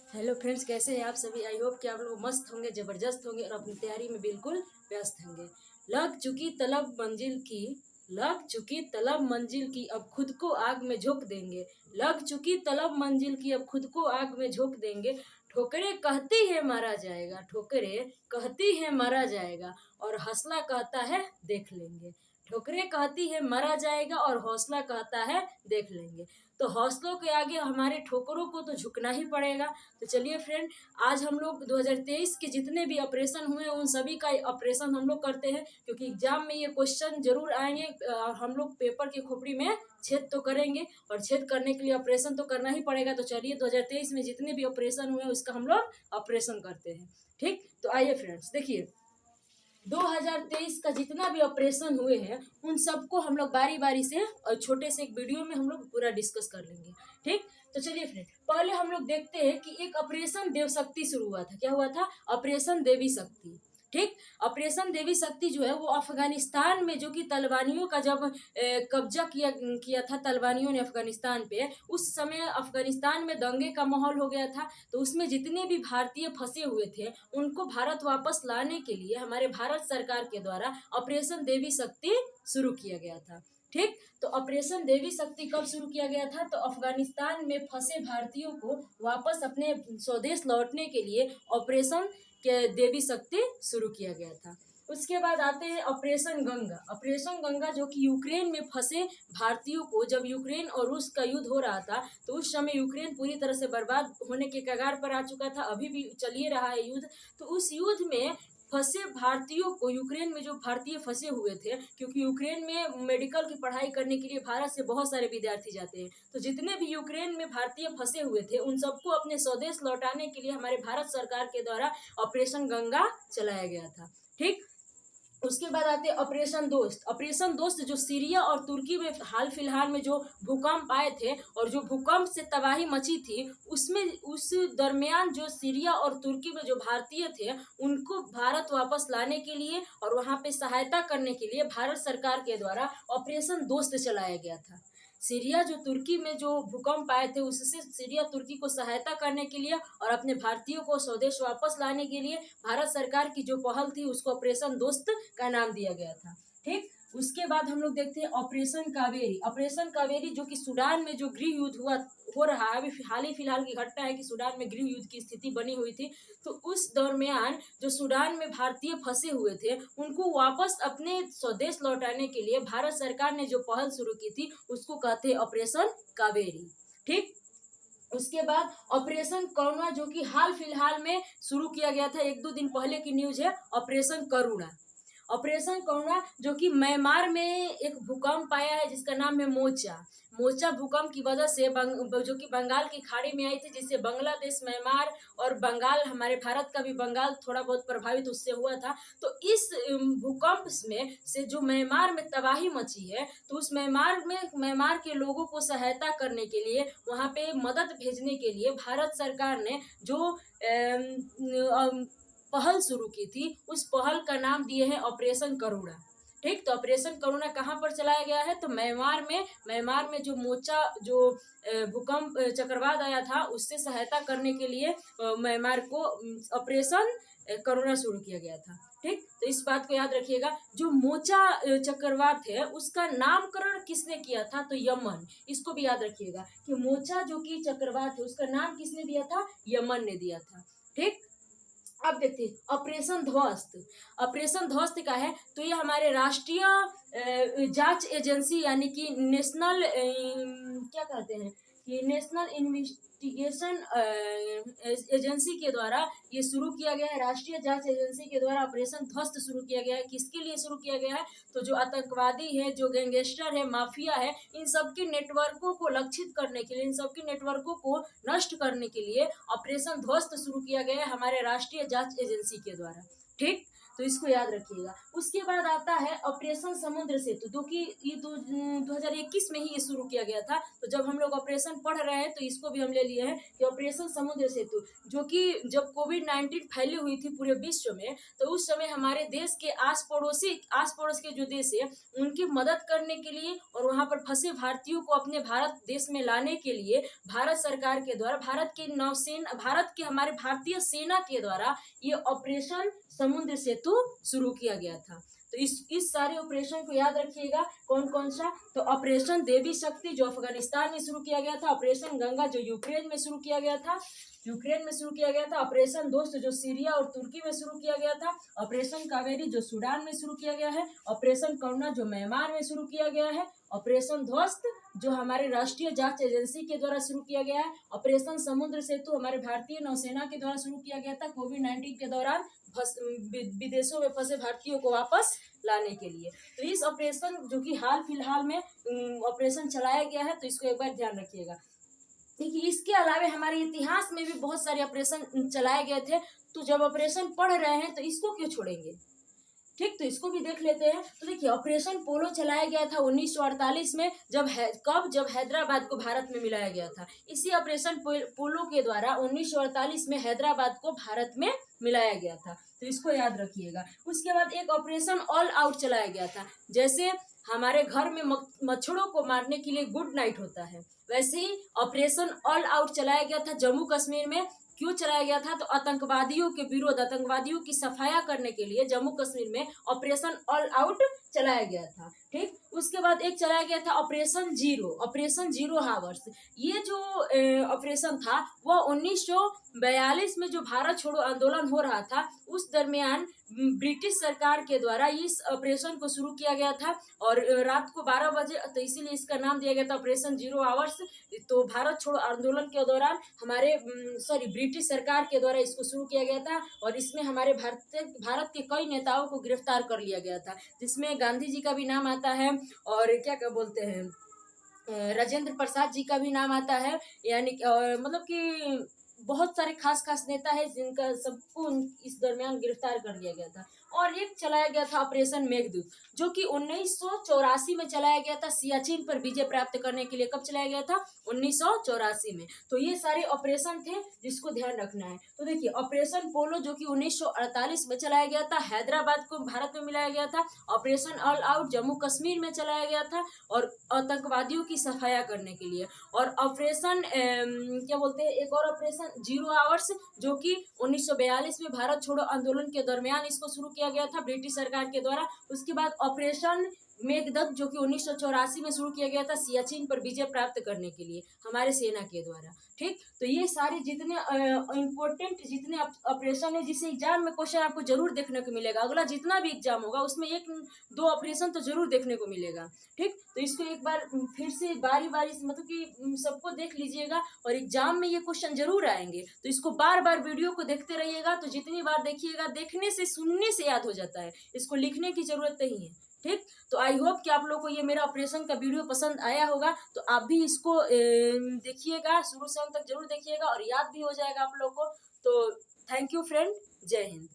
Hello friends, कैसे हैं आप सभी। आई होप कि आप लोग मस्त होंगे, ज़बरदस्त होंगे और अपनी तैयारी में बिल्कुल व्यस्त होंगे। लग चुकी तलब मंजिल की, लग चुकी तलब मंजिल की, अब खुद को आग में झोंक देंगे। लग चुकी तलब मंजिल की, अब खुद को आग में झोंक देंगे। ठोकरें कहती है मारा जाएगा, ठोकरें कहती है मारा जाएगा, और हौसला कहता है देख लेंगे। ठोकरें कहती है मरा जाएगा और हौसला कहता है देख लेंगे। तो हौसलों के आगे हमारे ठोकरों को तो झुकना ही पड़ेगा। तो चलिए फ्रेंड, आज हम लोग 2023 के जितने भी ऑपरेशन हुए उन सभी का ऑपरेशन हम लोग करते हैं, क्योंकि एग्जाम में ये क्वेश्चन जरूर आएंगे। हम लोग पेपर की खोपड़ी में छेद तो करेंगे, और छेद करने के लिए ऑपरेशन तो करना ही पड़ेगा। तो चलिए 2023 में जितने भी ऑपरेशन हुए उसका हम लोग ऑपरेशन करते हैं। ठीक, तो आइए फ्रेंड्स, देखिए 2023 का जितना भी ऑपरेशन हुए हैं उन सबको हम लोग बारी बारी से और छोटे से एक वीडियो में हम लोग पूरा डिस्कस कर लेंगे। ठीक, तो चलिए फ्रेंड, पहले हम लोग देखते हैं कि एक ऑपरेशन देव शक्ति शुरू हुआ था। क्या हुआ था? ऑपरेशन देवी शक्ति। ठीक, ऑपरेशन देवी शक्ति जो है वो अफगानिस्तान में, जो कि तलिबानियों का जब कब्जा किया किया था तलिबानियों ने अफगानिस्तान पे, उस समय अफगानिस्तान में दंगे का माहौल हो गया था। तो उसमें जितने भी भारतीय फंसे हुए थे उनको भारत वापस लाने के लिए हमारे भारत सरकार के द्वारा ऑपरेशन देवी शक्ति शुरू किया गया था। ठीक, तो ऑपरेशन देवी शक्ति कब शुरू किया गया था? तो अफगानिस्तान में फंसे भारतीयों को वापस अपने स्वदेश लौटने के लिए ऑपरेशन के देवी शक्ति शुरू किया गया था। उसके बाद आते हैं ऑपरेशन गंगा। ऑपरेशन गंगा जो कि यूक्रेन में फंसे भारतीयों को, जब यूक्रेन और रूस का युद्ध हो रहा था तो उस समय यूक्रेन पूरी तरह से बर्बाद होने के कगार पर आ चुका था, अभी भी चलिए रहा है युद्ध। तो उस युद्ध में फंसे भारतीयों को, यूक्रेन में जो भारतीय फंसे हुए थे, क्योंकि यूक्रेन में मेडिकल की पढ़ाई करने के लिए भारत से बहुत सारे विद्यार्थी जाते हैं, तो जितने भी यूक्रेन में भारतीय फंसे हुए थे उन सबको अपने स्वदेश लौटाने के लिए हमारे भारत सरकार के द्वारा ऑपरेशन गंगा चलाया गया था। ठीक, उसके बाद आते हैं ऑपरेशन दोस्त। ऑपरेशन दोस्त जो सीरिया और तुर्की में हाल फिलहाल में जो भूकंप आए थे और जो भूकंप से तबाही मची थी, उसमें उस दरमियान जो सीरिया और तुर्की में जो भारतीय थे उनको भारत वापस लाने के लिए और वहां पे सहायता करने के लिए भारत सरकार के द्वारा ऑपरेशन दोस्त चलाया गया था। सीरिया जो तुर्की में जो भूकंप आए थे उससे सीरिया तुर्की को सहायता करने के लिए और अपने भारतीयों को स्वदेश वापस लाने के लिए भारत सरकार की जो पहल थी उसको ऑपरेशन दोस्त का नाम दिया गया था। ठीक, उसके बाद हम लोग देखते हैं ऑपरेशन कावेरी। ऑपरेशन कावेरी जो कि सूडान में जो गृह युद्ध हो रहा है, अभी हाल ही फिलहाल की घटना है कि सूडान में गृह युद्ध की स्थिति बनी हुई थी। तो उस दरमियान जो सूडान में भारतीय फंसे हुए थे उनको वापस अपने स्वदेश लौटाने के लिए भारत सरकार ने जो पहल शुरू की थी उसको कहते हैं ऑपरेशन कावेरी। ठीक, उसके बाद ऑपरेशन करुणा जो कि हाल फिलहाल में शुरू किया गया था, एक दो दिन पहले की न्यूज है, ऑपरेशन करुणा। ऑपरेशन करुणा जो कि म्यांमार में एक भूकंप आया है जिसका नाम है मोचा। मोचा भूकंप की वजह से जो कि बंगाल की खाड़ी में आई थी, जिससे बांग्लादेश, म्यांमार और बंगाल, हमारे भारत का भी बंगाल थोड़ा बहुत प्रभावित उससे हुआ था। तो इस भूकंप में से जो म्यांमार में तबाही मची है, तो उस म्यांमार के लोगों को सहायता करने के लिए, वहां पे मदद भेजने के लिए भारत सरकार ने जो पहल शुरू की थी उस पहल का नाम दिए हैं ऑपरेशन करुणा। ठीक, तो ऑपरेशन करुणा कहाँ पर चलाया गया है? तो म्यांमार में जो मोचा जो भूकंप चक्रवात आया था उससे सहायता करने के लिए म्यांमार को ऑपरेशन करुणा शुरू किया गया था। ठीक, तो इस बात को याद रखिएगा। जो मोचा चक्रवात है उसका नामकरण किसने किया था? तो यमन। इसको भी याद रखिएगा कि मोचा जो कि चक्रवात है उसका नाम किसने दिया था? यमन ने दिया था। ठीक, अब देखते हैं ऑपरेशन ध्वस्त। ऑपरेशन ध्वस्त का है तो ये हमारे राष्ट्रीय जांच एजेंसी यानी कि नेशनल क्या कहते हैं कि नेशनल इन्वेस्टिगेशन एजेंसी के द्वारा ये शुरू किया गया है। राष्ट्रीय जांच एजेंसी के द्वारा ऑपरेशन ध्वस्त शुरू किया गया है। किसके लिए शुरू किया गया है? तो जो आतंकवादी है, जो गैंगस्टर है, माफिया है, इन सबके नेटवर्कों को लक्षित करने के लिए, इन सबके नेटवर्कों को नष्ट करने के लिए ऑपरेशन ध्वस्त शुरू किया गया है हमारे राष्ट्रीय जांच एजेंसी के द्वारा। ठीक, तो इसको याद रखिएगा। उसके बाद आता है ऑपरेशन समुद्र सेतु, जो कि ये 2021 में ही ये शुरू किया गया था। तो जब हम लोग ऑपरेशन पढ़ रहे हैं तो इसको भी हम ले लिए हैं कि ऑपरेशन समुद्र सेतु, जो कि जब कोविड-19 फैली हुई थी पूरे विश्व में, तो उस समय हमारे देश के आस पड़ोस के जो देश है उनकी मदद करने के लिए और वहां पर फंसे भारतीयों को अपने भारत देश में लाने के लिए भारत सरकार के द्वारा, भारत के हमारे भारतीय सेना के द्वारा ये ऑपरेशन समुद्र सेतु शुरू किया गया था। तो इस सारे ऑपरेशन को याद रखिएगा। कौन कौन सा? तो ऑपरेशन देवी शक्ति जो अफगानिस्तान में शुरू किया गया था, ऑपरेशन गंगा जो यूक्रेन में शुरू किया गया था, ऑपरेशन दोस्त जो सीरिया और तुर्की में शुरू किया गया था, ऑपरेशन कावेरी जो सूडान में शुरू किया गया है, ऑपरेशन करुणा जो म्यांमार में शुरू किया गया है, ऑपरेशन ध्वस्त जो हमारे राष्ट्रीय जांच एजेंसी के द्वारा शुरू किया गया है, ऑपरेशन समुद्र सेतु हमारे भारतीय नौसेना के द्वारा शुरू किया गया था कोविड-19 के दौरान विदेशों में फंसे भारतीयों को वापस लाने के लिए। तो इस ऑपरेशन जो कि हाल फिलहाल में ऑपरेशन चलाया गया है, तो इसको एक बार ध्यान रखिएगा। देखिए, इसके अलावा हमारे इतिहास में भी बहुत सारे ऑपरेशन चलाए गए थे। तो जब ऑपरेशन पढ़ रहे हैं तो इसको क्यों छोड़ेंगे? ठीक, तो इसको भी देख लेते हैं। तो देखिए, ऑपरेशन पोलो चलाया गया था 1948 में, जब हैदराबाद को भारत में मिलाया गया था। इसी ऑपरेशन पोलो के द्वारा 1948 में हैदराबाद को भारत में मिलाया गया था। तो इसको याद रखिएगा। उसके बाद एक ऑपरेशन ऑल आउट चलाया गया था। जैसे हमारे घर में मच्छरों को मारने के लिए गुड नाइट होता है, वैसे ही ऑपरेशन ऑल आउट चलाया गया था जम्मू कश्मीर में। क्यों चलाया गया था? तो आतंकवादियों के विरोध, आतंकवादियों की सफाया करने के लिए जम्मू कश्मीर में ऑपरेशन ऑल आउट चलाया गया था। ठीक, उसके बाद एक चलाया गया था ऑपरेशन जीरो हावर्स। ये जो ऑपरेशन था वह 1942 में जो भारत छोड़ो आंदोलन हो रहा था उस दरमियान ब्रिटिश सरकार के द्वारा इस ऑपरेशन को शुरू किया गया था और रात को 12 बजे, तो इसीलिए इसका नाम दिया गया था ऑपरेशन जीरो आवर्स। तो भारत छोड़ो आंदोलन के दौरान ब्रिटिश सरकार के द्वारा इसको शुरू किया गया था और इसमें हमारे भारत के कई नेताओं को गिरफ्तार कर लिया गया था, जिसमें गांधी जी का भी नाम आता है और क्या बोलते हैं, राजेंद्र प्रसाद जी का भी नाम आता है। यानी मतलब कि बहुत सारे खास नेता है जिनका सबको इस दरमियान गिरफ्तार कर लिया गया था। और एक चलाया गया था ऑपरेशन मेघदूत, जो कि 1984 में चलाया गया था सियाचिन पर विजय प्राप्त करने के लिए। कब चलाया गया था? 1984 में। तो ये सारे ऑपरेशन थे जिसको ध्यान रखना है। तो देखिए, ऑपरेशन पोलो जो कि 1948 में चलाया गया था, हैदराबाद को भारत में मिलाया गया था। Operation all out Jammu Kashmir में चलाया गया था और आतंकवादियों की सफाया करने के लिए। और ऑपरेशन एक और ऑपरेशन जीरो आवर्स जो कि 1942 में भारत छोड़ो आंदोलन के दरमियान इसको शुरू किया गया था ब्रिटिश सरकार के द्वारा। उसके बाद ऑपरेशन मेघदूत जो कि 1984 में शुरू किया गया था सियाचिन पर विजय प्राप्त करने के लिए हमारे सेना के द्वारा। ठीक, तो ये सारे जितने इम्पोर्टेंट जितने ऑपरेशन है, जिसे एग्जाम में क्वेश्चन आपको जरूर देखने को मिलेगा। अगला जितना भी एग्जाम होगा उसमें 1-2 ऑपरेशन तो जरूर देखने को मिलेगा। ठीक, तो इसको एक बार फिर से बारी से मतलब कि सबको देख लीजिएगा और एग्जाम में ये क्वेश्चन जरूर आएंगे। तो इसको बार वीडियो को देखते रहिएगा। तो जितनी बार देखिएगा, देखने से सुनने से याद हो जाता है, इसको लिखने की जरूरत नहीं है। ठीक, तो आई होप कि आप लोग को ये मेरा ऑपरेशन का वीडियो पसंद आया होगा। तो आप भी इसको देखिएगा, शुरू से अंत तक जरूर देखिएगा और याद भी हो जाएगा आप लोग को। तो थैंक यू फ्रेंड, जय हिंद।